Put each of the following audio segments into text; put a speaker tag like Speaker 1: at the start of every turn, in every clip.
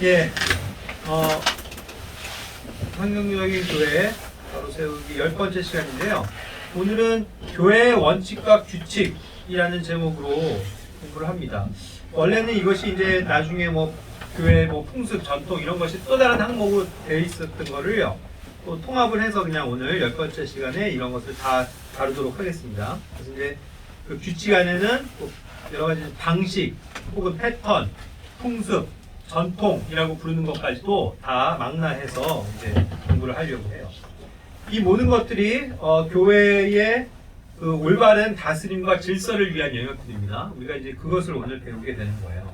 Speaker 1: 예, 환경적인 교회 바로 세우기 10번째 시간인데요. 오늘은 교회의 원칙과 규칙이라는 제목으로 공부를 합니다. 원래는 이것이 이제 나중에 뭐 교회 뭐 풍습, 전통 이런 것이 또 다른 항목으로 되어 있었던 거를요. 또 통합을 해서 그냥 오늘 10번째 시간에 이런 것을 다 다루도록 하겠습니다. 그래서 이제 그 규칙 안에는 또 여러 가지 방식 혹은 패턴, 풍습, 전통이라고 부르는 것까지도 다 망라해서 이제 공부를 하려고 해요. 이 모든 것들이 교회의 그 올바른 다스림과 질서를 위한 영역들입니다. 우리가 이제 그것을 오늘 배우게 되는 거예요.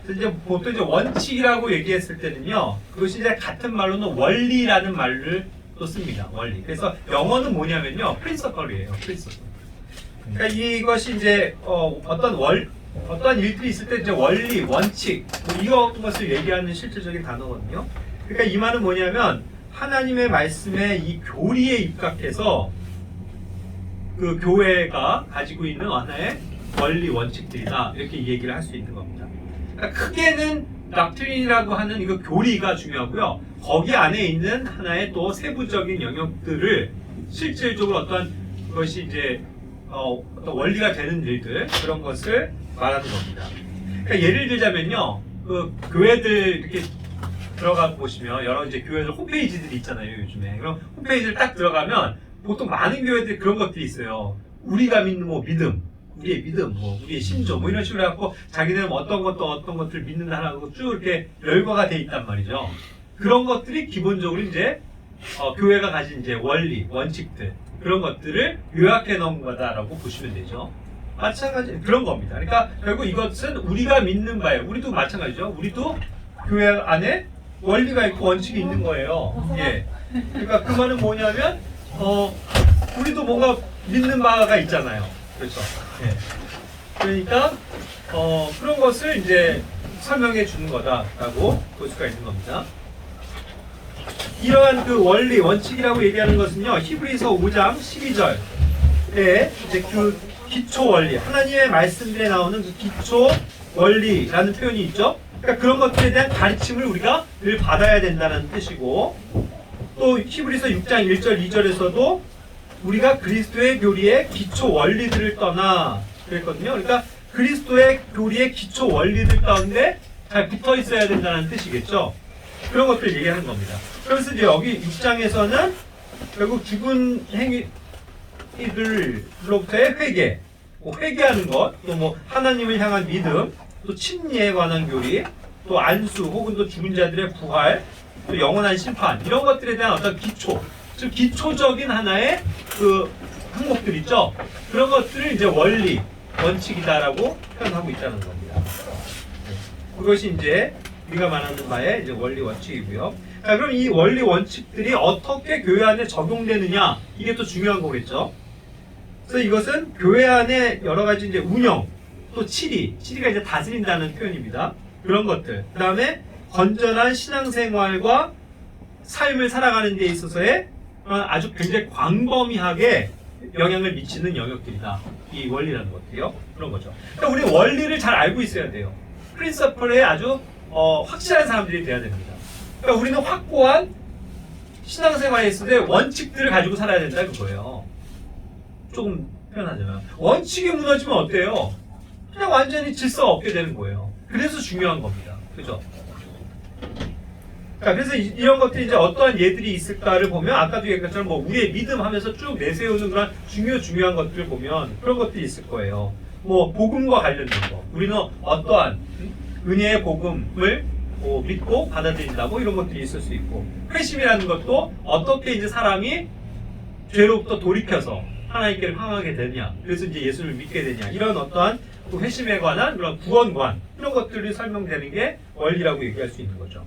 Speaker 1: 그래서 이제 보통 이제 원칙이라고 얘기했을 때는요, 그것이 이제 같은 말로는 원리라는 말을 또 씁니다. 원리. 그래서 영어는 뭐냐면요, principle이에요. principle. 그러니까 이것이 이제 어떤 일들이 있을 때 이제 원리, 원칙 뭐 이것을 얘기하는 실질적인 단어거든요. 그러니까 이 말은 뭐냐면 하나님의 말씀에 이 교리에 입각해서 그 교회가 가지고 있는 하나의 원리, 원칙들이다 이렇게 얘기를 할 수 있는 겁니다. 그러니까 크게는 닥트린이라고 하는 이거 교리가 중요하고요. 거기 안에 있는 하나의 또 세부적인 영역들을 실질적으로 어떤 것이 이제 어떤 원리가 되는 일들 그런 것을 말하는 겁니다. 그러니까 예를 들자면요, 그 교회들 이렇게 들어가 보시면 여러 이제 교회들 홈페이지들이 있잖아요 요즘에. 그럼 홈페이지를 딱 들어가면 보통 많은 교회들이 그런 것들이 있어요. 우리가 믿는 뭐 믿음, 우리의 믿음, 뭐 우리의 신조, 뭐 이런 식으로 해갖고 자기네는 어떤 것들을 믿는다라고 쭉 이렇게 열거가 돼 있단 말이죠. 그런 것들이 기본적으로 이제 교회가 가진 이제 원리, 원칙들 그런 것들을 요약해 놓은 거다라고 보시면 되죠. 마찬가지 그런 겁니다. 그러니까 결국 이것은 우리가 믿는 바예요. 우리도 마찬가지죠. 우리도 교회 안에 원리가 있고 원칙이 있는 거예요. 예. 그러니까 그 말은 뭐냐면 우리도 뭔가 믿는 바가 있잖아요. 그렇죠. 예. 그러니까 그런 것을 이제 설명해 주는 거다라고 볼 수가 있는 겁니다. 이러한 그 원리, 원칙이라고 얘기하는 것은요, 히브리서 5장 12절에 이제 그 기초 원리, 하나님의 말씀들에 나오는 그 기초 원리라는 표현이 있죠. 그러니까 그런 것들에 대한 가르침을 우리가 늘 받아야 된다는 뜻이고, 또 히브리서 6장 1절, 2절에서도 우리가 그리스도의 교리의 기초 원리들을 떠나 그랬거든요. 그러니까 그리스도의 교리의 기초 원리들 가운데 잘 붙어 있어야 된다는 뜻이겠죠. 그런 것들을 얘기하는 겁니다. 그래서 이제 여기 6장에서는 결국 죽은 행위들로부터의 회개, 뭐 회개하는 것, 또 뭐 하나님을 향한 믿음, 또 침례에 관한 교리, 또 안수 혹은 또 죽은 자들의 부활, 또 영원한 심판 이런 것들에 대한 어떤 기초, 즉 기초적인 하나의 그 항목들 있죠. 그런 것들을 이제 원리, 원칙이다라고 표현하고 있다는 겁니다. 그것이 이제 우리가 말하는 바의 이제 원리 원칙이고요. 자, 그럼 이 원리 원칙들이 어떻게 교회 안에 적용되느냐 이게 또 중요한 거겠죠. 그래서 이것은 교회 안에 여러 가지 이제 운영, 또 치리가 이제 다스린다는 표현입니다. 그런 것들. 그 다음에 건전한 신앙생활과 삶을 살아가는 데 있어서의 아주 굉장히 광범위하게 영향을 미치는 영역들이다. 이 원리라는 것들이요. 그런 거죠. 그러니까 우리 원리를 잘 알고 있어야 돼요. 프린서플에 아주 확실한 사람들이 돼야 됩니다. 그러니까 우리는 확고한 신앙생활에 있을 때 원칙들을 가지고 살아야 된다 그거예요. 조금 표현하자면 원칙이 무너지면 어때요? 그냥 완전히 질서가 없게 되는 거예요. 그래서 중요한 겁니다. 그죠? 그래서 이런 것들이 이제 어떠한 예들이 있을까를 보면 아까도 얘기한 것처럼 뭐 우리의 믿음 하면서 쭉 내세우는 그런 중요한 것들을 보면 그런 것들이 있을 거예요. 뭐 복음과 관련된 거. 우리는 어떠한 은혜의 복음을 믿고 받아들인다. 뭐 이런 것들이 있을 수 있고, 회심이라는 것도 어떻게 이제 사람이 죄로부터 돌이켜서 하나님께를 향하게 되냐, 그래서 이제 예수를 믿게 되냐, 이런 어떠한 그 회심에 관한 그런 구원관 이런 것들이 설명되는 게 원리라고 얘기할 수 있는 거죠.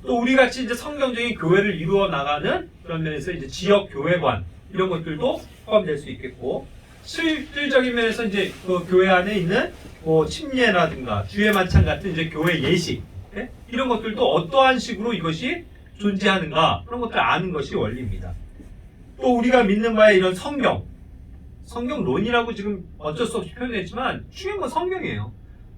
Speaker 1: 또 우리 같이 이제 성경적인 교회를 이루어 나가는 그런 면에서 이제 지역 교회관 이런 것들도 포함될 수 있겠고, 실질적인 면에서 이제 그 교회 안에 있는 뭐 침례라든가 주의 만찬 같은 이제 교회 예식, 네? 이런 것들도 어떠한 식으로 이것이 존재하는가 그런 것들을 아는 것이 원리입니다. 또 우리가 믿는 바에 이런 성경론이라고 지금 어쩔 수 없이 표현했지만 중요한 건 성경이에요.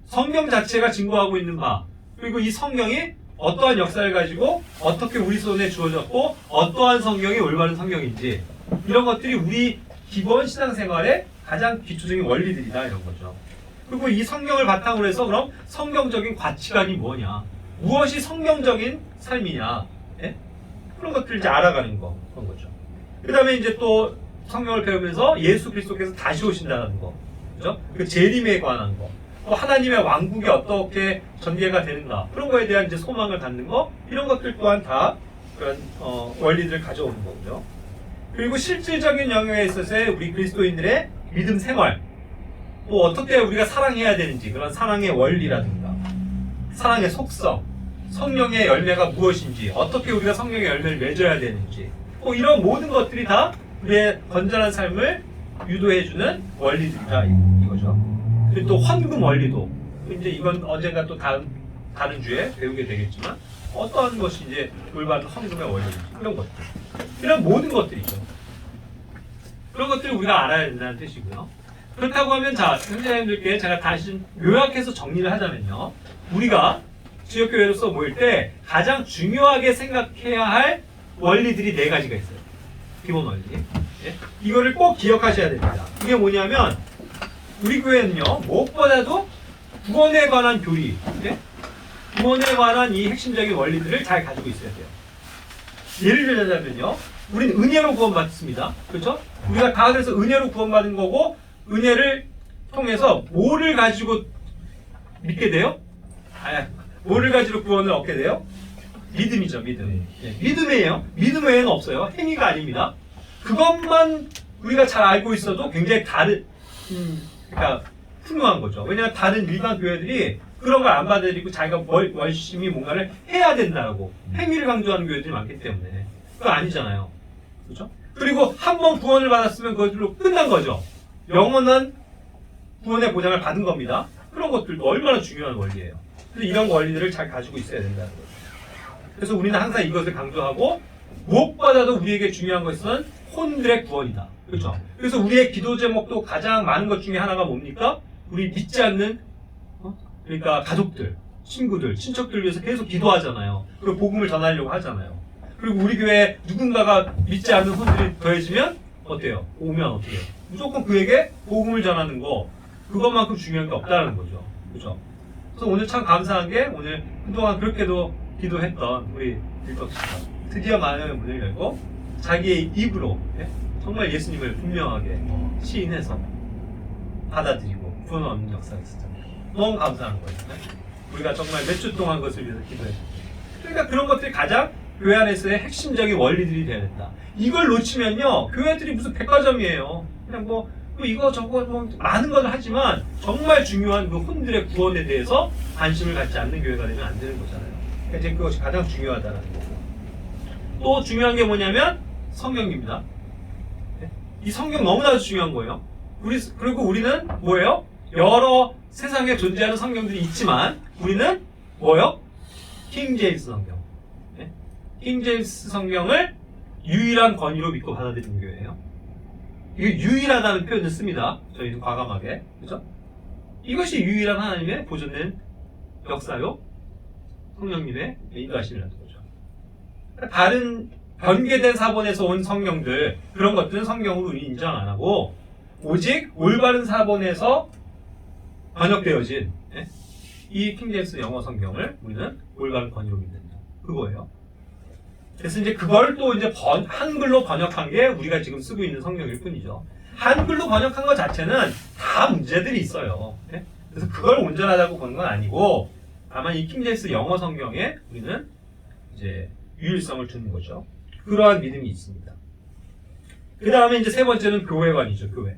Speaker 1: 성경 자체가 증거하고 있는 바, 그리고 이 성경이 어떠한 역사를 가지고 어떻게 우리 손에 주어졌고 어떠한 성경이 올바른 성경인지 이런 것들이 우리 기본 신앙생활의 가장 기초적인 원리들이다 이런 거죠. 그리고 이 성경을 바탕으로 해서 그럼 성경적인 가치관이 뭐냐, 무엇이 성경적인 삶이냐, 예? 그런 것들을 이제 알아가는 거 그런 거죠. 그 다음에 이제 또 성경을 배우면서 예수 그리스도께서 다시 오신다는 거, 그죠? 그 재림에 관한 거, 또 하나님의 왕국이 어떻게 전개가 되는가 그런 거에 대한 이제 소망을 갖는 거 이런 것들 또한 다 그런 원리들을 가져오는 거고요. 그리고 실질적인 영역에 있어서의 우리 그리스도인들의 믿음 생활, 또 어떻게 우리가 사랑해야 되는지 그런 사랑의 원리라든가 사랑의 속성, 성령의 열매가 무엇인지 어떻게 우리가 성령의 열매를 맺어야 되는지 뭐 이런 모든 것들이 다 우리의 건전한 삶을 유도해주는 원리들이다 이거죠. 그리고 또 헌금 원리도 이제 이건 언젠가 또 다른 주에 배우게 되겠지만 어떠한 것이 이제 올바른 헌금의 원리인지 이런 것들, 이런 모든 것들이죠. 그런 것들을 우리가 알아야 된다는 뜻이고요. 그렇다고 하면 자, 형제자님들께 제가 다시 요약해서 정리를 하자면요, 우리가 지역교회로서 모일 때 가장 중요하게 생각해야 할 원리들이 4가지가 있어요. 기본 원리. 예? 이거를 꼭 기억하셔야 됩니다. 이게 뭐냐면 우리 교회는요, 무엇보다도 구원에 관한 교리, 예? 구원에 관한 이 핵심적인 원리들을 잘 가지고 있어야 돼요. 예를 들자면요, 우리는 은혜로 구원받습니다. 그렇죠? 우리가 다 그래서 은혜로 구원받은 거고, 은혜를 통해서 뭐를 가지고 믿게 돼요? 뭐를 가지고 구원을 얻게 돼요? 믿음이죠, 믿음. 예, 믿음이에요. 믿음 외에는 없어요. 행위가 아닙니다. 그것만 우리가 잘 알고 있어도 굉장히 그러니까 훌륭한 거죠. 왜냐하면 다른 일반 교회들이 그런 걸 안 받아들이고 자기가 열심히 뭔가를 해야 된다고 행위를 강조하는 교회들이 많기 때문에 그거 아니잖아요. 그렇죠? 그리고 한 번 구원을 받았으면 그것들로 끝난 거죠. 영원한 구원의 보장을 받은 겁니다. 그런 것들도 얼마나 중요한 원리예요. 그래서 이런 원리들을 잘 가지고 있어야 된다는 거죠. 그래서 우리는 항상 이것을 강조하고, 무엇보다도 우리에게 중요한 것은 혼들의 구원이다. 그렇죠? 그래서 우리의 기도 제목도 가장 많은 것 중에 하나가 뭡니까? 우리 믿지 않는 그러니까 가족들, 친구들, 친척들 위해서 계속 기도하잖아요. 그리고 복음을 전하려고 하잖아요. 그리고 우리 교회에 누군가가 믿지 않는 혼들이 더해지면 어때요? 오면 어떻게 해요? 무조건 그에게 복음을 전하는 거, 그것만큼 중요한 게 없다는 거죠. 그렇죠? 그래서 오늘 참 감사한 게, 오늘 그동안 그렇게도 기도했던 우리 빌덕 씨가 드디어 마음의 문을 열고 자기의 입으로, 예? 정말 예수님을 분명하게 시인해서 받아들이고 구원 얻는 역사가 있었잖아요. 너무 감사한 거예요. 우리가 정말 몇 주 동안 그것을 위해서 기도했어요. 그러니까 그런 것들이 가장 교회 안에서의 핵심적인 원리들이 되어야 된다. 이걸 놓치면요, 교회들이 무슨 백화점이에요. 그냥 뭐 이거 저거 뭐 많은 걸 하지만 정말 중요한 그 혼들의 구원에 대해서 관심을 갖지 않는 교회가 되면 안 되는 거잖아요. 그러니까 이제 그것이 가장 중요하다는 거고. 또 중요한 게 뭐냐면 성경입니다. 이 성경 너무나도 중요한 거예요. 그리고 우리는 뭐예요? 여러 세상에 존재하는 성경들이 있지만 우리는 뭐예요? 킹 제임스 성경. 킹 제임스 성경을 유일한 권위로 믿고 받아들이는 교회예요. 이게 유일하다는 표현을 씁니다. 저희는 과감하게. 그죠? 이것이 유일한 하나님의 보존된 역사요. 성령님의 인도하심이라는 거죠. 다른 변개된 사본에서 온 성경들, 그런 것들은 성경으로 인정 안 하고 오직 올바른 사본에서 번역되어진 이 킹제임스 영어 성경을 우리는 올바른 권위로 믿는다. 그거예요. 그래서 이제 그걸 또 이제 한글로 번역한 게 우리가 지금 쓰고 있는 성경일 뿐이죠. 한글로 번역한 것 자체는 다 문제들이 있어요. 그래서 그걸 온전하다고 보는 건 아니고, 다만 이 킹제임스 영어 성경에 우리는 이제 유일성을 두는 거죠. 그러한 믿음이 있습니다. 그 다음에 이제 세 번째는 교회관이죠. 교회.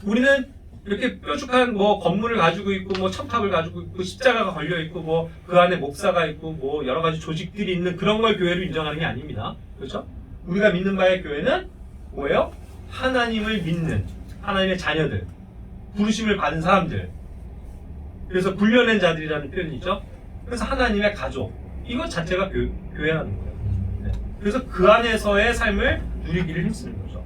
Speaker 1: 우리는 이렇게 뾰족한 뭐 건물을 가지고 있고 뭐 첨탑을 가지고 있고 십자가가 걸려 있고 뭐 그 안에 목사가 있고 뭐 여러 가지 조직들이 있는 그런 걸 교회로 인정하는 게 아닙니다. 그렇죠? 우리가 믿는 바의 교회는 뭐예요? 하나님을 믿는 하나님의 자녀들, 부르심을 받은 사람들. 그래서 불려낸 자들이라는 표현이죠. 그래서 하나님의 가족. 이것 자체가 교회라는 거예요. 네. 그래서 그 안에서의 삶을 누리기를 힘쓰는 거죠.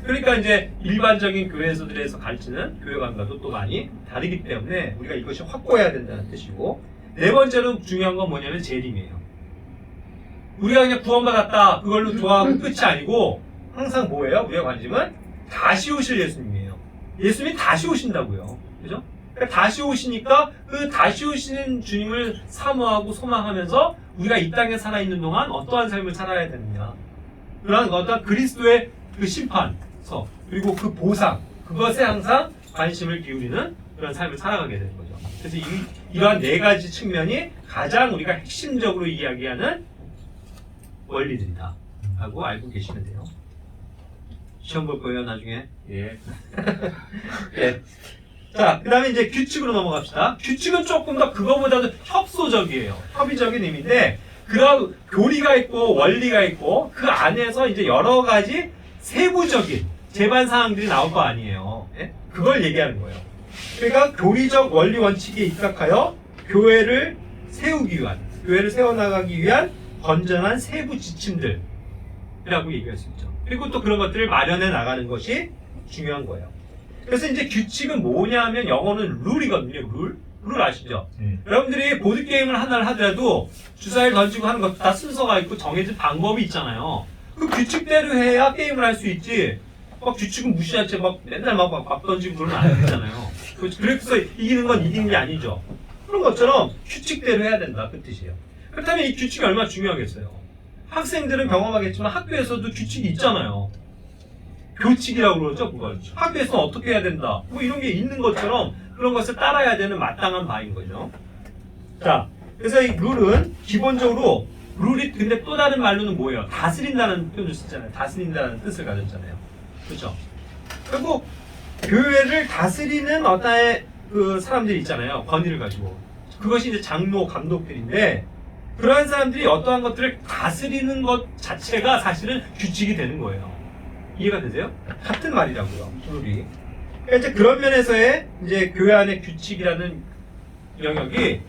Speaker 1: 그러니까 이제 일반적인 교회에서들에서 가르치는 교회관과도 또 많이 다르기 때문에 우리가 이것이 확고해야 된다는 뜻이고, 네 번째로 중요한 건 뭐냐면 재림이에요. 우리가 그냥 구원받았다 그걸로 좋아하고 끝이 아니고 항상 뭐예요? 우리의 관심은 다시 오실 예수님이에요. 예수님이 다시 오신다고요. 그죠? 그러니까 다시 오시니까 그 다시 오시는 주님을 사모하고 소망하면서 우리가 이 땅에 살아있는 동안 어떠한 삶을 살아야 되느냐. 그런 어떤 그리스도의 그 심판서 그리고 그 보상 그것에 항상 관심을 기울이는 그런 삶을 살아가게 되는 거죠. 그래서 이러한 네 가지 측면이 가장 우리가 핵심적으로 이야기하는 원리들이다 라고 알고 계시면 돼요. 시험 볼 거예요 나중에. 예. 예. 자, 그 다음에 이제 규칙으로 넘어갑시다. 규칙은 조금 더 그거보다도 협소적이에요. 협의적인 의미인데 그런 교리가 있고 원리가 있고 그 안에서 이제 여러 가지 세부적인 제반 사항들이 나올 거 아니에요. 예? 그걸 얘기하는 거예요. 그러니까 교리적 원리 원칙에 입각하여 교회를 세우기 위한, 교회를 세워나가기 위한 건전한 세부 지침들이라고 얘기할 수 있죠. 그리고 또 그런 것들을 마련해 나가는 것이 중요한 거예요. 그래서 이제 규칙은 뭐냐 하면 영어는 룰이거든요. 룰 아시죠? 여러분들이 보드게임을 하나를 하더라도 주사위를 던지고 하는 것도 다 순서가 있고 정해진 방법이 있잖아요. 그 규칙대로 해야 게임을 할 수 있지. 막 규칙은 무시한 채 막 맨날 막 던지고 그러면 안 되잖아요. 그래서 이기는 건 이기는 게 아니죠. 그런 것처럼 규칙대로 해야 된다. 그 뜻이에요. 그렇다면 이 규칙이 얼마나 중요하겠어요. 학생들은 경험하겠지만 학교에서도 규칙이 있잖아요. 교칙이라고 그러죠, 그걸. 학교에서는 어떻게 해야 된다. 뭐 이런 게 있는 것처럼 그런 것을 따라야 되는 마땅한 바인 거죠. 자, 그래서 이 룰은 기본적으로 룰이 근데 또 다른 말로는 뭐예요? 다스린다는 표현을 쓰잖아요. 다스린다는 뜻을 가졌잖아요. 그렇죠? 그리고 교회를 다스리는 어떤 그 사람들이 있잖아요. 권위를 가지고. 그것이 이제 장로, 감독들인데 그러한 사람들이 어떠한 것들을 다스리는 것 자체가 사실은 규칙이 되는 거예요. 이해가 되세요? 같은 말이라고요. 룰이. 그러니까 이제 그런 면에서의 이제 교회 안의 규칙이라는 영역이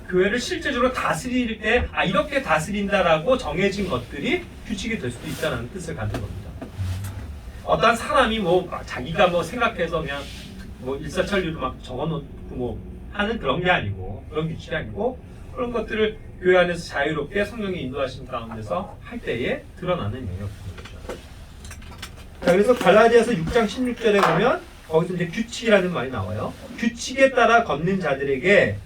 Speaker 1: 교회를 실제적으로 다스릴 때 이렇게 다스린다라고 정해진 것들이 규칙이 될 수도 있다는 뜻을 갖는 겁니다. 어떤 사람이 뭐 자기가 뭐 생각해서 그냥 뭐 일사천리로 막 적어놓고 뭐 하는 그런 게 아니고 그런 규칙이 아니고 그런 것들을 교회 안에서 자유롭게 성령의 인도하심 가운데서 할 때에 드러나는 영역인 거죠. 자, 그래서 갈라디아서 6장 16절에 보면 거기서 이제 규칙이라는 말이 나와요. 규칙에 따라 걷는 자들에게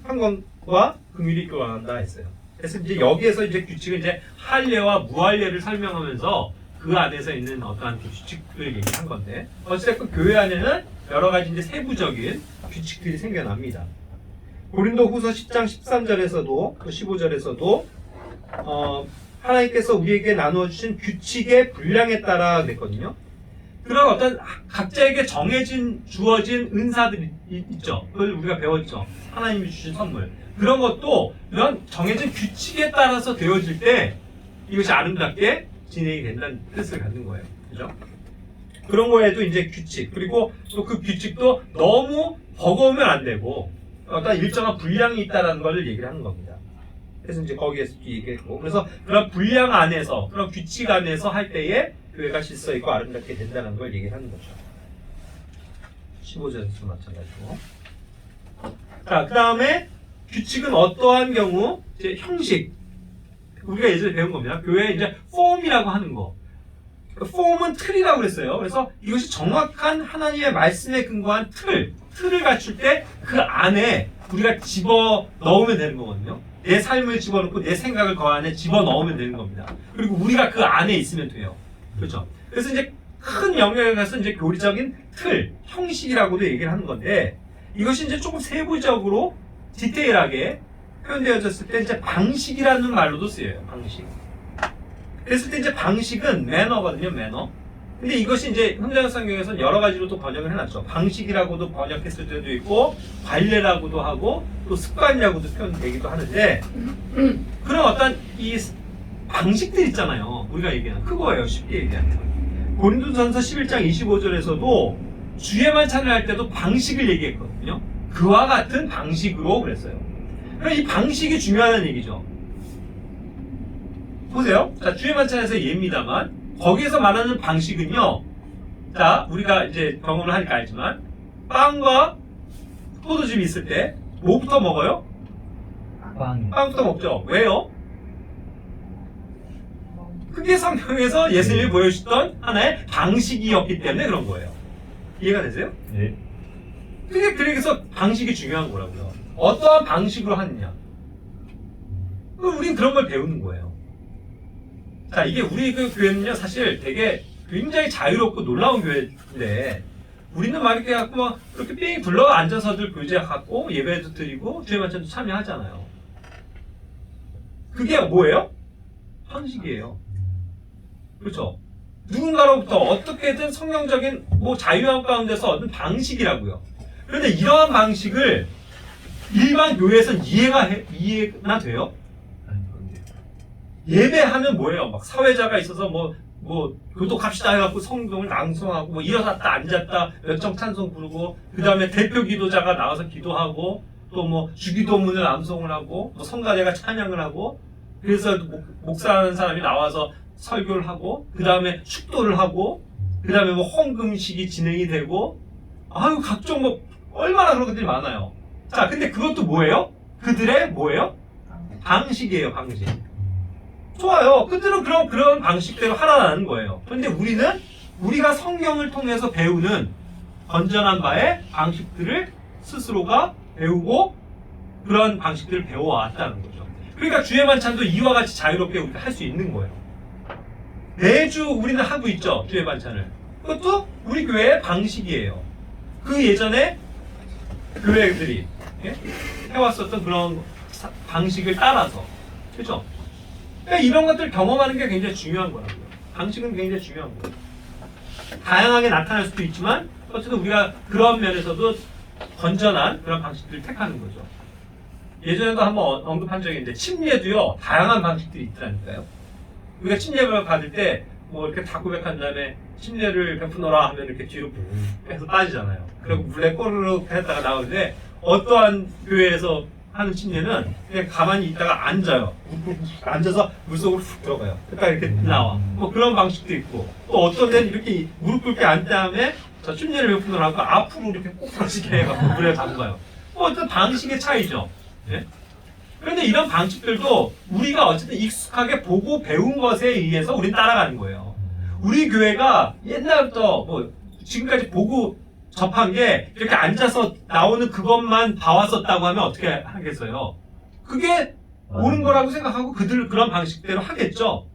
Speaker 1: 평강과 긍휼이 교환한다 했어요. 그래서 이제 여기에서 이제 규칙은 이제 할례와 무할례를 설명하면서 그 안에서 있는 어떠한 규칙들을 얘기한 건데 어쨌든 교회 안에는 여러 가지 이제 세부적인 규칙들이 생겨납니다. 고린도후서 10장 13절에서도 또 15절에서도 하나님께서 우리에게 나누어 주신 규칙의 분량에 따라 그랬거든요. 그런 어떤 각자에게 정해진 주어진 은사들이 있죠. 그걸 우리가 배웠죠. 하나님이 주신 선물. 그런 것도 이런 정해진 규칙에 따라서 되어질 때 이것이 아름답게 진행이 된다는 뜻을 갖는 거예요. 그죠? 그런 거에도 이제 규칙, 그리고 또 그 규칙도 너무 버거우면 안 되고 어떤 일정한 분량이 있다는 걸 얘기를 하는 겁니다. 그래서 이제 거기에서 얘기했고, 그래서 그런 분량 안에서, 그런 규칙 안에서 할 때에 교회가 질서 있고 아름답게 된다는 걸 얘기를 하는 거죠. 15절에서 마찬가지고. 자, 그 다음에 규칙은 어떠한 경우, 이제 형식. 우리가 예전에 배운 겁니다. 교회에 이제 폼이라고 하는 거. 폼은 틀이라고 그랬어요. 그래서 이것이 정확한 하나님의 말씀에 근거한 틀을 갖출 때 그 안에 우리가 집어 넣으면 되는 거거든요. 내 삶을 집어넣고 내 생각을 그 안에 집어 넣으면 되는 겁니다. 그리고 우리가 그 안에 있으면 돼요. 그렇죠? 그래서 이제 큰 영역에 가서 이제 교리적인 틀, 형식이라고도 얘기를 하는 건데 이것이 이제 조금 세부적으로 디테일하게 표현되어졌을 때 이제 방식이라는 말로도 쓰여요. 방식. 그랬을 때 이제 방식은 매너거든요. 매너. 근데 이것이 이제 현대성경에서는 여러 가지로 또 번역을 해놨죠. 방식이라고도 번역했을 때도 있고 관례라고도 하고 또 습관이라고도 표현되기도 하는데 그런 어떤 이 방식들 있잖아요. 우리가 얘기하는 그거예요. 쉽게 얘기하면. 고린도전서 11장 25절에서도 주의 만찬을 할 때도 방식을 얘기했거든요. 그와 같은 방식으로 그랬어요. 그럼 이 방식이 중요하다는 얘기죠. 보세요. 자, 주의 만찬에서 예입니다만 거기에서 말하는 방식은요. 자, 우리가 이제 경험을 하니까 알지만 빵과 포도즙이 있을 때 뭐부터 먹어요? 빵부터 먹죠. 왜요? 그게 성경에서 예수님이 보여주셨던 하나의 방식이었기 때문에 그런 거예요. 이해가 되세요?
Speaker 2: 네.
Speaker 1: 그래서 방식이 중요한 거라고요. 어떠한 방식으로 하느냐. 우린 그런 걸 배우는 거예요. 자, 이게 우리 그 교회는요, 사실 되게 굉장히 자유롭고 놀라운 교회인데, 우리는 막 이렇게 갖고 막 그렇게 삥 둘러 앉아서들 교제 갖고 예배도 드리고 주의 만찬도 참여하잖아요. 그게 뭐예요? 방식이에요. 그렇죠? 누군가로부터 어떻게든 성경적인 뭐 자유함 가운데서 얻은 방식이라고요. 그런데 이러한 방식을 일반 교회에서는 이해가 돼요? 예배하면 뭐예요? 막 사회자가 있어서 뭐 교독합시다 해갖고 성경을 낭송하고 뭐 일어났다 앉았다 몇 정 찬송 부르고 그 다음에 대표 기도자가 나와서 기도하고 또 뭐 주기도문을 암송을 하고 뭐 성가대가 찬양을 하고 그래서 목사라는 사람이 나와서 설교를 하고 그 다음에 축도를 하고 그 다음에 뭐 헌금식이 진행이 되고 아유 각종 뭐 얼마나 그런 것들이 많아요. 자, 근데 그것도 뭐예요? 그들의 뭐예요? 방식이에요, 방식. 좋아요. 그들은 그런 방식대로 하라는 거예요. 그런데 우리가 성경을 통해서 배우는 건전한 바의 방식들을 스스로가 배우고 그런 방식들을 배워왔다는 거죠. 그러니까 주의 만찬도 이와 같이 자유롭게 우리가 할 수 있는 거예요. 매주 우리는 하고 있죠, 주의 만찬을. 그것도 우리 교회의 방식이에요. 그 예전에 교회들이 해왔었던 그런 방식을 따라서. 그렇죠? 그러니까 이런 것들을 경험하는 게 굉장히 중요한 거라고요. 방식은 굉장히 중요한 거예요. 다양하게 나타날 수도 있지만 어쨌든 우리가 그런 면에서도 건전한 그런 방식들을 택하는 거죠. 예전에도 한번 언급한 적이 있는데 침례도요 다양한 방식들이 있더라니까요. 우리가 침례를 받을 때 뭐 이렇게 다 고백한 다음에 침례를 베푸노라 하면 이렇게 뒤로 빼서 빠지잖아요. 그리고 물에 꼬르륵 했다가 나오는데 어떠한 교회에서 하는 침례는 그냥 가만히 있다가 앉아요. 앉아서 물속으로 훅 들어가요. 그러니까 이렇게 나와. 뭐 그런 방식도 있고 또 어떤 데는 이렇게 무릎 꿇게 앉은 다음에 저 침례를 베푸노라 하고 앞으로 이렇게 꼭 부러지게 해갖고 물에 담가요. 뭐 어떤 방식의 차이죠. 예? 그런데 이런 방식들도 우리가 어쨌든 익숙하게 보고 배운 것에 의해서 우리는 따라가는 거예요. 우리 교회가 옛날부터 뭐 지금까지 보고 접한 게 이렇게 앉아서 나오는 그것만 봐왔었다고 하면 어떻게 하겠어요? 그게 옳은 거라고 생각하고 그런 방식대로 하겠죠.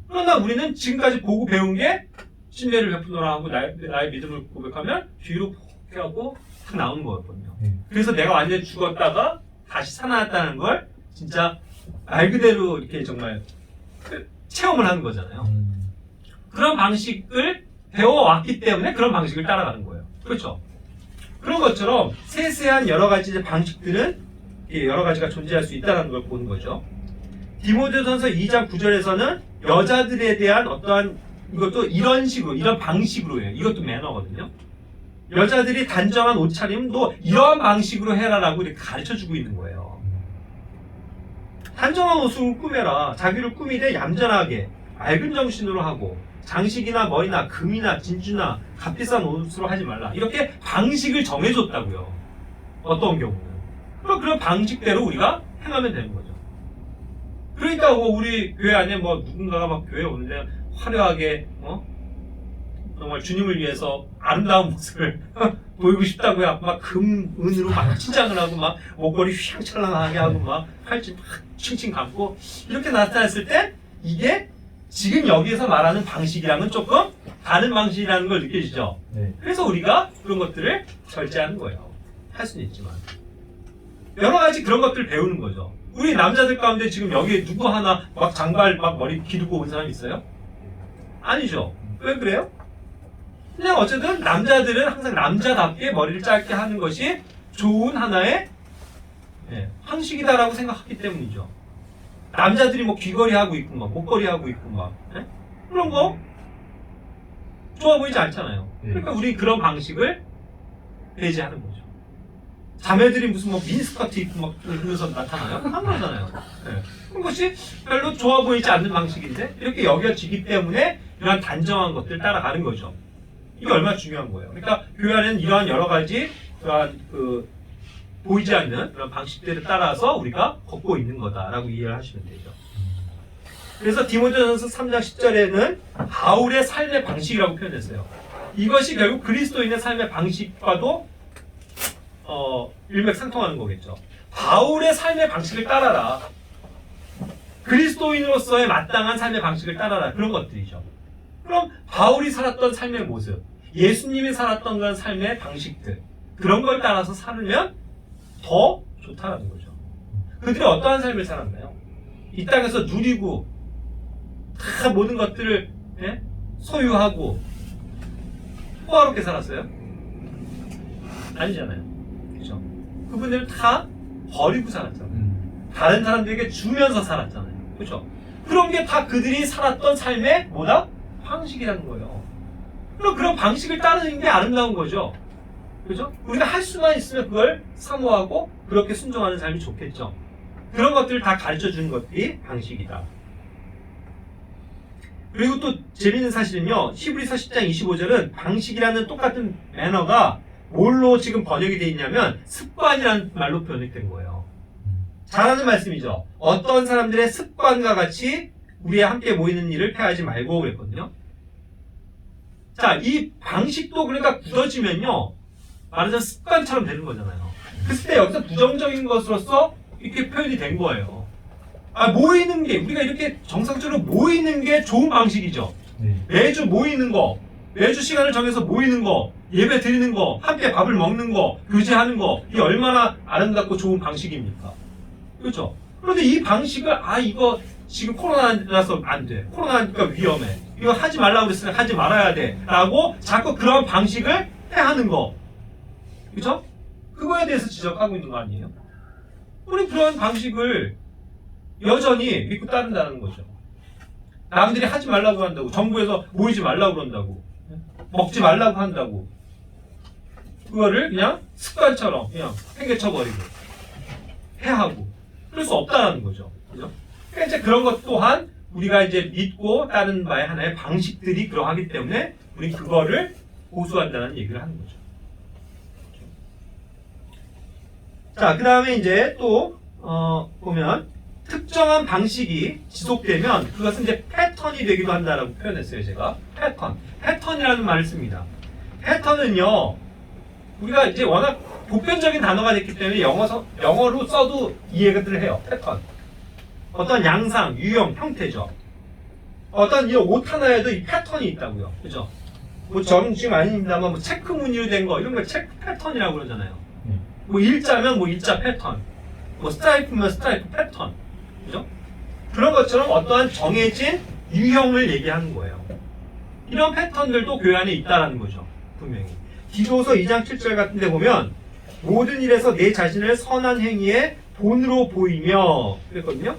Speaker 1: 그러나 우리는 지금까지 보고 배운 게 침례를 베푸노라 하고 나의 믿음을 고백하면 뒤로 푹 하고 탁 나오는 거였거든요. 그래서 내가 완전히 죽었다가 다시 살아났다는 걸 진짜 말 그대로 이렇게 정말 체험을 하는 거잖아요. 그런 방식을 배워왔기 때문에 그런 방식을 따라가는 거예요. 그렇죠? 그런 것처럼 세세한 여러 가지 방식들은 여러 가지가 존재할 수 있다는 걸 보는 거죠. 디모데전서 2장 9절에서는 여자들에 대한 어떠한 이것도 이런 식으로, 이런 방식으로 해요. 이것도 매너거든요. 여자들이 단정한 옷차림도 이러한 방식으로 해라라고 이렇게 가르쳐주고 있는 거예요. 단정한 옷으로 꾸며라. 자기를 꾸미되 얌전하게 맑은 정신으로 하고 장식이나 머리나 금이나 진주나 값비싼 옷으로 하지 말라. 이렇게 방식을 정해줬다고요. 어떤 경우는. 그럼 그런 방식대로 우리가 행하면 되는 거죠. 그러니까 뭐 우리 교회 안에 뭐 누군가가 막 교회에 오는데 화려하게 정말 주님을 위해서 아름다운 모습을 보이고 싶다고요. 막 금은으로 막 치장을 하고 막 목걸이 휘황찬란하게 하고 막 팔찌 막 칭칭 감고 이렇게 나타났을 때 이게 지금 여기에서 말하는 방식이랑은 조금 다른 방식이라는 걸 느껴지죠. 네. 그래서 우리가 그런 것들을 절제하는 거예요. 할 수는 있지만 여러 가지 그런 것들을 배우는 거죠. 우리 남자들 가운데 지금 여기 누구 하나 막 장발 막 머리 기르고 온 사람 있어요? 아니죠. 왜 그래요? 그냥 어쨌든 남자들은 항상 남자답게 머리를 짧게 하는 것이 좋은 하나의 방식이다라고 생각하기 때문이죠. 남자들이 뭐 귀걸이 하고 있고 막 목걸이 하고 있고 막 그런 거 좋아 보이지 않잖아요. 그러니까 우리 그런 방식을 배제하는 거죠. 자매들이 무슨 뭐 미니스커트 입고 막 그러면서 나타나요? 안 그러잖아요. 그런 것이 별로 좋아 보이지 않는 방식인데 이렇게 여겨지기 때문에 이러한 단정한 것들을 따라가는 거죠. 이게 얼마나 중요한 거예요. 그러니까 교회 안에는 이러한 여러 가지 그러한 보이지 않는 그런 방식들을 따라서 우리가 걷고 있는 거다라고 이해를 하시면 되죠. 그래서 디모데전서 3장 10절에는 바울의 삶의 방식이라고 표현했어요. 이것이 결국 그리스도인의 삶의 방식과도 일맥상통하는 거겠죠. 바울의 삶의 방식을 따라라. 그리스도인으로서의 마땅한 삶의 방식을 따라라. 그런 것들이죠. 그럼 바울이 살았던 삶의 모습, 예수님이 살았던 그런 삶의 방식들, 그런 걸 따라서 살면 더 좋다라는 거죠. 그들이 어떠한 삶을 살았나요? 이 땅에서 누리고 다 모든 것들을 소유하고 호화롭게 살았어요? 아니잖아요. 그렇죠? 그분들은 다 버리고 살았잖아요. 다른 사람들에게 주면서 살았잖아요. 그렇죠? 그런 게 다 그들이 살았던 삶의 뭐다? 방식이라는 거예요. 그럼 그런 방식을 따르는 게 아름다운 거죠. 그죠? 우리가 할 수만 있으면 그걸 사모하고 그렇게 순종하는 삶이 좋겠죠. 그런 것들을 다 가르쳐 주는 것들이 방식이다. 그리고 또 재밌는 사실은요, 히브리서 10장 25절은 방식이라는 똑같은 매너가 뭘로 지금 번역이 되어 있냐면 습관이라는 말로 번역된 거예요. 잘하는 말씀이죠. 어떤 사람들의 습관과 같이 우리와 함께 모이는 일을 폐하지 말고 그랬거든요. 자, 이 방식도 그러니까 굳어지면요, 말하자면 습관처럼 되는 거잖아요. 그랬을 때 여기서 부정적인 것으로서 이렇게 표현이 된 거예요. 모이는 게, 우리가 이렇게 정상적으로 모이는 게 좋은 방식이죠. 매주 모이는 거, 매주 시간을 정해서 모이는 거, 예배 드리는 거, 함께 밥을 먹는 거, 교제하는 거, 이게 얼마나 아름답고 좋은 방식입니까? 그렇죠? 그런데 이 방식을, 이거 지금 코로나라서 안 돼. 코로나니까 위험해. 이거 하지 말라고 그랬으니까 하지 말아야 돼. 라고 자꾸 그런 방식을 해하는 거. 그렇죠? 그거에 대해서 지적하고 있는 거 아니에요? 우리 그런 방식을 여전히 믿고 따른다는 거죠. 남들이 하지 말라고 한다고, 정부에서 모이지 말라고 그런다고, 먹지 말라고 한다고, 그거를 그냥 습관처럼 그냥 팽개쳐버리고 해하고 그럴 수 없다는 거죠. 그죠? 그러니까 이제 그런 것 또한 우리가 이제 믿고 따르는 바의 하나의 방식들이 그러하기 때문에 우리 그거를 고수한다는 얘기를 하는 거죠. 자, 그 다음에 이제 또 보면 특정한 방식이 지속되면 그것은 이제 패턴이 되기도 한다라고 표현했어요. 제가 패턴이라는 말을 씁니다. 패턴은요, 우리가 이제 워낙 보편적인 단어가 됐기 때문에 영어로 써도 이해를 해요. 패턴. 어떤 양상, 유형, 형태죠. 어떤 이 옷 하나에도 이 패턴이 있다고요. 그죠? 뭐 저는 지금 아닙니다만 뭐 체크 무늬로 된 거 이런 걸 체크 패턴이라고 그러잖아요. 뭐 일자면 뭐 일자 패턴, 뭐 스트라이프면 스트라이프 패턴. 그죠? 그런 것처럼 어떠한 정해진 유형을 얘기하는 거예요. 이런 패턴들도 교회 안에 있다라는 거죠. 분명히. 디도서 2장 7절 같은 데 보면 모든 일에서 내 자신을 선한 행위에 본으로 보이며 그랬거든요.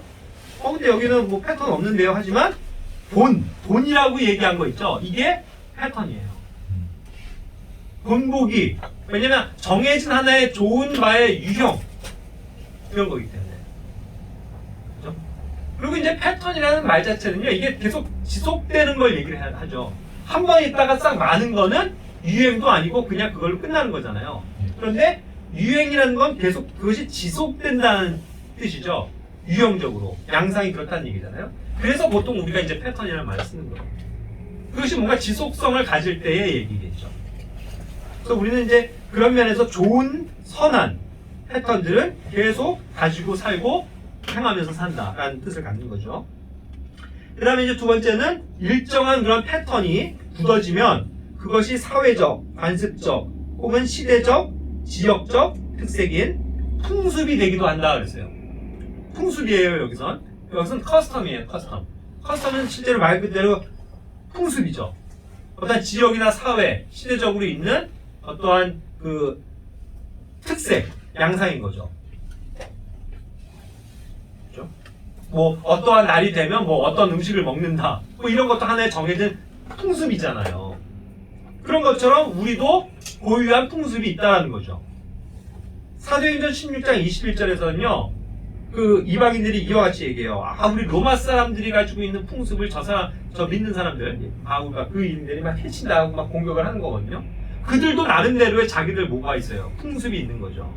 Speaker 1: 근데 여기는 뭐 패턴 없는데요. 하지만 본이라고 얘기한 거 있죠. 이게 패턴이에요. 본보기. 왜냐면 정해진 하나의 좋은 바의 유형 이런 거기 때문에. 그죠? 그리고 이제 패턴이라는 말 자체는요, 이게 계속 지속되는 걸 얘기를 하죠. 한 번 있다가 싹 많은 거는 유행도 아니고 그냥 그걸로 끝나는 거잖아요. 그런데 유행이라는 건 계속 그것이 지속된다는 뜻이죠. 유형적으로. 양상이 그렇다는 얘기잖아요. 그래서 보통 우리가 이제 패턴이라는 말을 쓰는 거예요. 그것이 뭔가 지속성을 가질 때의 얘기겠죠. 그래서 우리는 이제 그런 면에서 좋은, 선한 패턴들을 계속 가지고 살고 행하면서 산다라는 뜻을 갖는 거죠. 그 다음에 이제 두 번째는 일정한 그런 패턴이 굳어지면 그것이 사회적, 관습적, 혹은 시대적, 지역적 특색인 풍습이 되기도 한다 그랬어요. 풍습이에요, 여기선. 여기선 커스텀이에요, 커스텀. 커스텀은 실제로 말 그대로 풍습이죠. 어떤 지역이나 사회, 시대적으로 있는 어떠한 그 특색, 양상인 거죠. 그렇죠? 뭐 어떠한 날이 되면 뭐 어떤 음식을 먹는다. 뭐 이런 것도 하나의 정해진 풍습이잖아요. 그런 것처럼 우리도 고유한 풍습이 있다는 거죠. 사도행전 16장 21절에서는요, 그 이방인들이 이와 같이 얘기해요. 우리 로마 사람들이 가지고 있는 풍습을 저 믿는 사람들, 바울과 그 인들이 막 해친다고 막 공격을 하는 거거든요. 그들도 나름대로의 자기들 뭐가 있어요. 풍습이 있는 거죠.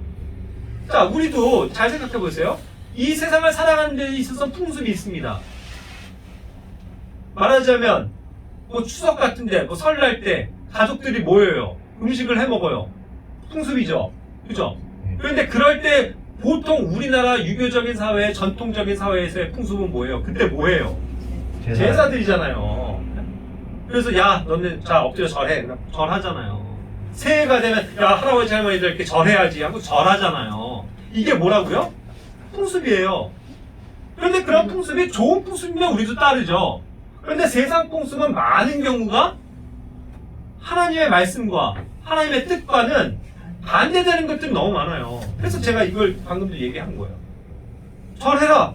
Speaker 1: 자, 우리도 잘 생각해 보세요. 이 세상을 살아가는 데 있어서 풍습이 있습니다. 말하자면 뭐 추석 같은데 뭐 설날 때 가족들이 모여요. 음식을 해 먹어요. 풍습이죠. 그죠? 그런데 그럴 때 보통 우리나라 유교적인 사회, 전통적인 사회에서의 풍습은 뭐예요? 그때 뭐예요? 제사 드리잖아요. 그래서 야 너네 자 엎드려 절해. 그럼 절하잖아요. 새해가 되면 야 할아버지 할머니들 이렇게 절해야지 하고 절하잖아요. 이게 뭐라고요? 풍습이에요. 그런데 그런 풍습이 좋은 풍습이면 우리도 따르죠. 그런데 세상 풍습은 많은 경우가 하나님의 말씀과 하나님의 뜻과는 반대되는 것들이 너무 많아요. 그래서 제가 이걸 방금도 얘기한 거예요. 절해라!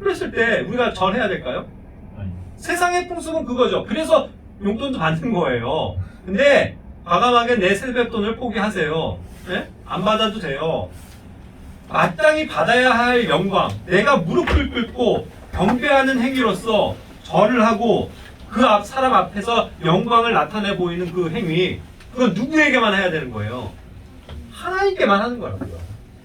Speaker 1: 그랬을 때 우리가 절해야 될까요? 세상의 풍습은 그거죠. 그래서 용돈도 받는 거예요. 근데 과감하게 내 세뱃돈을 포기하세요. 네? 안 받아도 돼요. 마땅히 받아야 할 영광, 내가 무릎을 꿇고 경배하는 행위로서 절을 하고 그 사람 앞에서 영광을 나타내 보이는 그 행위, 그건 누구에게만 해야 되는 거예요? 하나님께만 하는 거라고요.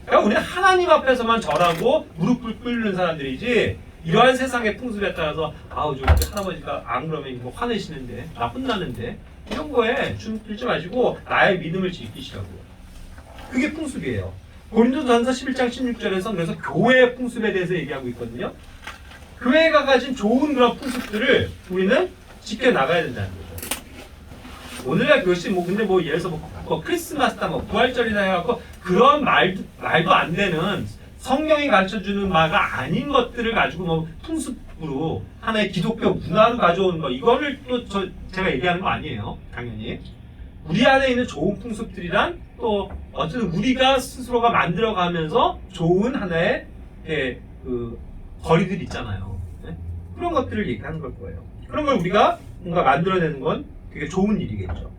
Speaker 1: 그러니까 우리는 하나님 앞에서만 절하고 무릎을 꿇는 사람들이지, 이러한 세상의 풍습에 따라서 아우 저 할아버지가 안 그러면 뭐 화내시는데 나 혼나는데 이런 거에 줌 들지 마시고 나의 믿음을 지키시라고요. 그게 풍습이에요. 고린도전서 11장 16절에서 그래서 교회의 풍습에 대해서 얘기하고 있거든요. 교회가 가진 좋은 그런 풍습들을 우리는 지켜나가야 된다는 거죠. 오늘날 그것이 뭐 근데 뭐 예를 들어서 뭐 크리스마스다 뭐 부활절이다 해갖고 그런 말도 안 되는 성경이 가르쳐주는 바가 아닌 것들을 가지고 뭐 풍습으로 하나의 기독교 문화로 가져오는 거, 이거를 또 제가 얘기하는 거 아니에요. 당연히 우리 안에 있는 좋은 풍습들이란 또 어쨌든 우리가 스스로가 만들어가면서 좋은 하나의 그 거리들 있잖아요. 네? 그런 것들을 얘기하는 걸 거예요. 그런 걸 우리가 뭔가 만들어내는 건 되게 좋은 일이겠죠.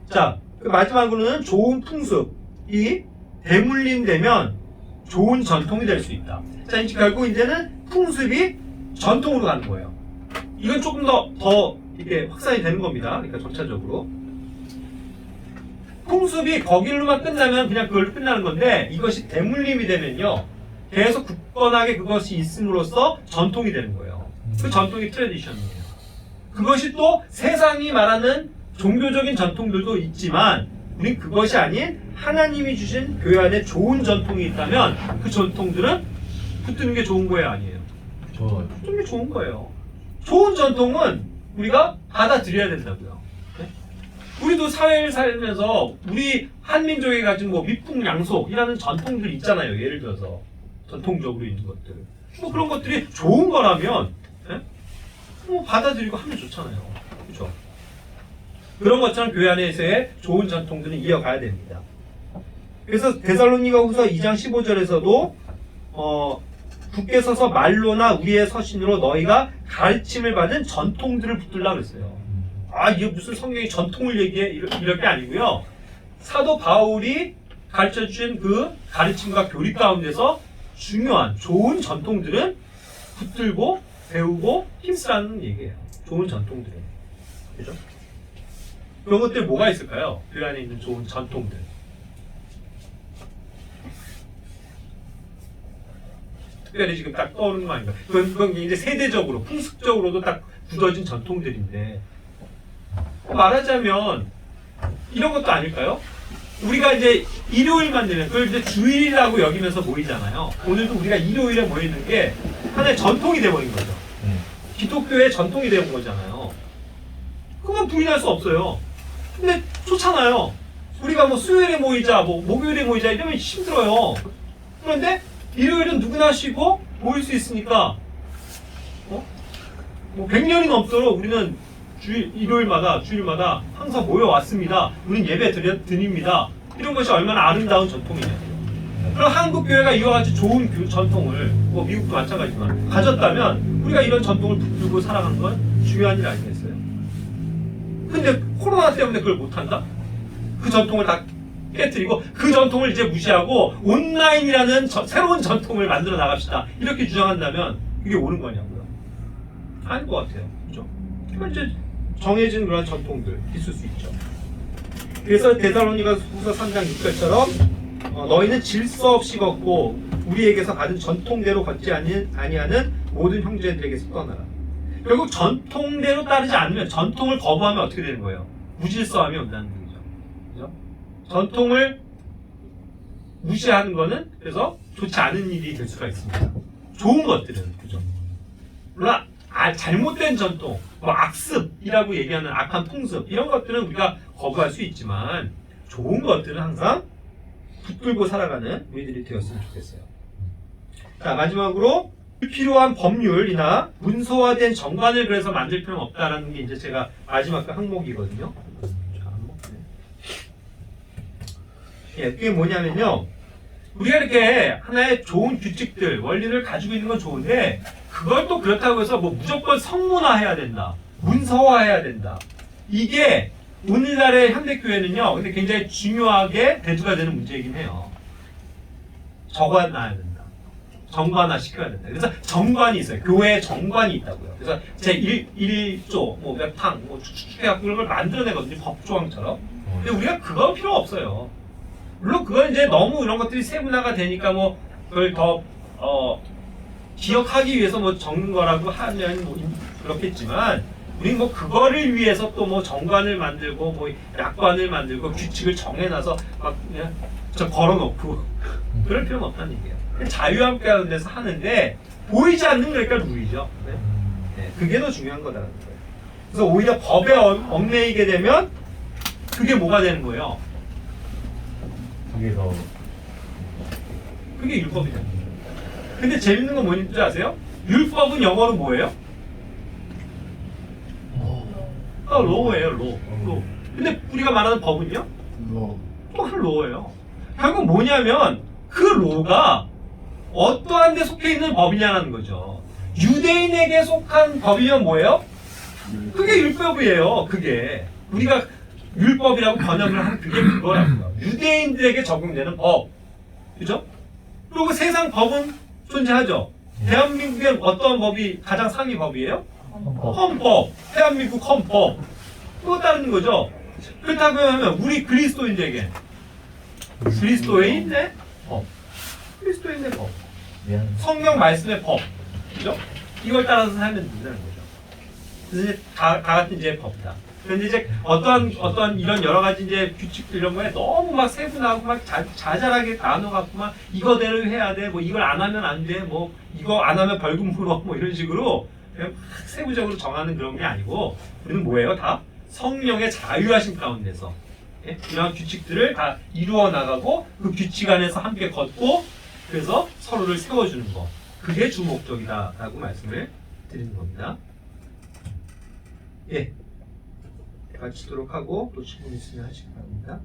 Speaker 1: 자, 그 마지막으로는 좋은 풍습이 대물림되면 좋은 전통이 될 수 있다. 자, 이제 결국 이제는 풍습이 전통으로 가는 거예요. 이건 조금 더 이렇게 확산이 되는 겁니다. 그러니까 점차적으로. 풍습이 거기로만 끝나면 그냥 그걸로 끝나는 건데, 이것이 대물림이 되면요, 계속 굳건하게 그것이 있음으로써 전통이 되는 거예요. 그 전통이 트래디션이에요. 그것이 또 세상이 말하는 종교적인 전통들도 있지만, 우린 그것이 아닌 하나님이 주신 교회 안에 좋은 전통이 있다면 그 전통들은 붙드는 게 좋은 거예요, 아니에요? 붙드는 게 좋은 거예요. 좋은 전통은 우리가 받아들여야 된다고요. 네? 우리도 사회를 살면서 우리 한민족이 가진 뭐 미풍양속이라는 전통들 있잖아요. 예를 들어서 전통적으로 있는 것들. 뭐 그런 것들이 좋은 거라면 네? 뭐 받아들이고 하면 좋잖아요. 그렇죠? 그런 것처럼 교회 안에서의 좋은 전통들은 이어가야 됩니다. 그래서 데살로니가후서 2장 15절에서도 굳게 서서 말로나 우리의 서신으로 너희가 가르침을 받은 전통들을 붙들라 그랬어요. 아, 이게 무슨 성경이 전통을 얘기해? 이럴 게 아니고요. 사도 바울이 가르쳐준 그 가르침과 교리 가운데서 중요한 좋은 전통들은 붙들고 배우고 힘쓰라는 얘기예요. 좋은 전통들은. 그죠? 그런 것들 뭐가 있을까요? 그 안에 있는 좋은 전통들. 특별히 지금 딱 떠오르는 거 아닌가? 그건 이제 세대적으로, 풍습적으로도 딱 굳어진 전통들인데, 말하자면 이런 것도 아닐까요? 우리가 이제 일요일만 되면 그걸 이제 주일이라고 여기면서 모이잖아요. 오늘도 우리가 일요일에 모이는 게 하나의 전통이 되어버린 거죠. 기독교의 전통이 되어본 거잖아요. 그건 부인할 수 없어요. 근데 좋잖아요. 우리가 뭐 수요일에 모이자, 뭐 목요일에 모이자 이러면 힘들어요. 그런데 일요일은 누구나 쉬고 모일 수 있으니까 뭐 100년이 넘도록 우리는 일요일마다 주일마다 항상 모여왔습니다. 우리는 예배 드립니다. 이런 것이 얼마나 아름다운 전통이냐. 그럼 한국 교회가 이와 같이 좋은 전통을, 뭐 미국도 마찬가지지만 가졌다면 우리가 이런 전통을 붙들고 살아가는 건 중요한 일 아니겠어요? 근데 코로나 때문에 그걸 못한다? 그 전통을 다 깨뜨리고 그 전통을 이제 무시하고 온라인이라는 새로운 전통을 만들어 나갑시다. 이렇게 주장한다면 그게 옳은 거냐고요? 아닐 것 같아요. 그죠? 그러니까 이제 정해진 그런 전통들 있을 수 있죠. 그래서 데살로니가후서 3장 6절처럼 너희는 질서 없이 걷고 우리에게서 받은 전통대로 걷지 아니하는 모든 형제들에게서 떠나라. 결국 전통대로 따르지 않으면, 전통을 거부하면 어떻게 되는 거예요? 무질서함이 온다는 얘기죠. 그죠? 전통을 무시하는 거는 그래서 좋지 않은 일이 될 수가 있습니다. 좋은 것들은, 그죠? 물론 잘못된 전통, 뭐 악습이라고 얘기하는 악한 풍습, 이런 것들은 우리가 거부할 수 있지만 좋은 것들은 항상 붙들고 살아가는 우리들이 되었으면 좋겠어요. 자, 마지막으로 필요한 법률이나 문서화된 정관을 그래서 만들 필요는 없다라는 게 이제 제가 마지막 그 항목이거든요. 자, 항목이네. 예, 그게 뭐냐면요. 우리가 이렇게 하나의 좋은 규칙들, 원리를 가지고 있는 건 좋은데 그걸 또 그렇다고 해서 뭐 무조건 성문화해야 된다. 문서화해야 된다. 이게 오늘날의 현대교회는요. 근데 굉장히 중요하게 대두가 되는 문제이긴 해요. 적어놔야 된다. 정관화 시켜야 된다. 그래서 정관이 있어요. 교회에 정관이 있다고요. 그래서 제1조, 뭐 몇 항, 뭐 축축해갖고 그런 걸 만들어내거든요. 법조항처럼. 근데 우리가 그거 필요 없어요. 물론 그건 이제 너무 이런 것들이 세분화가 되니까 뭐 그걸 더 기억하기 위해서 뭐 적는 거라고 하면 뭐 그렇겠지만 우리 뭐 그거를 위해서 또 뭐 정관을 만들고 뭐 약관을 만들고 규칙을 정해놔서 막 그냥 저 걸어놓고 그럴 필요는 없다는 얘기예요. 자유함께 하는 데서 하는데 보이지 않는 거니까 룰이죠. 네, 그게 더 중요한 거다라는 거예요. 그래서 오히려 법에 얽매이게 되면 그게 뭐가 되는 거예요? 그게 율법이 되는 거예요. 근데 재밌는 건 뭔지 아세요? 율법은 영어로 뭐예요? 로예요, 로. 근데 우리가 말하는 법은요? 또 로예요. 결국 뭐냐면 그 로가 어떠한 데 속해 있는 법이냐는 거죠. 유대인에게 속한 법이면 뭐예요? 그게 율법이에요. 그게 우리가 율법이라고 번역을 하는 그게 그거라고요. 유대인들에게 적용되는 법, 그죠? 그리고 세상 법은 존재하죠. 대한민국엔 어떤 법이 가장 상위 법이에요? 헌법. 대한민국 헌법. 그거 따르는 거죠. 그렇다고 하면 우리 그리스도인들에게 그리스도인의 법, 그리스도인의 법, 성경 말씀의 법, 그죠? 이걸 따라서 살면 된다는 거죠. 그래서 이제 다 같은 이제 법이다. 그런데 이제 어떠한 이런 여러 가지 이제 규칙들 이런 거에 너무 막 세분하고 막 자잘하게 나눠갖고 막 이거대로 해야 돼, 뭐 이걸 안 하면 안 돼, 뭐 이거 안 하면 벌금 물어, 뭐 이런 식으로 그냥 막 세부적으로 정하는 그런 게 아니고 우리는 뭐예요? 다 성령의 자유하심 가운데서 이런 규칙들을 다 이루어 나가고 그 규칙 안에서 함께 걷고 그래서 서로를 세워주는 거, 그게 주 목적이다라고 말씀을 드리는 겁니다. 예. 마치도록 하고 또 질문 있으면 하시기 바랍니다.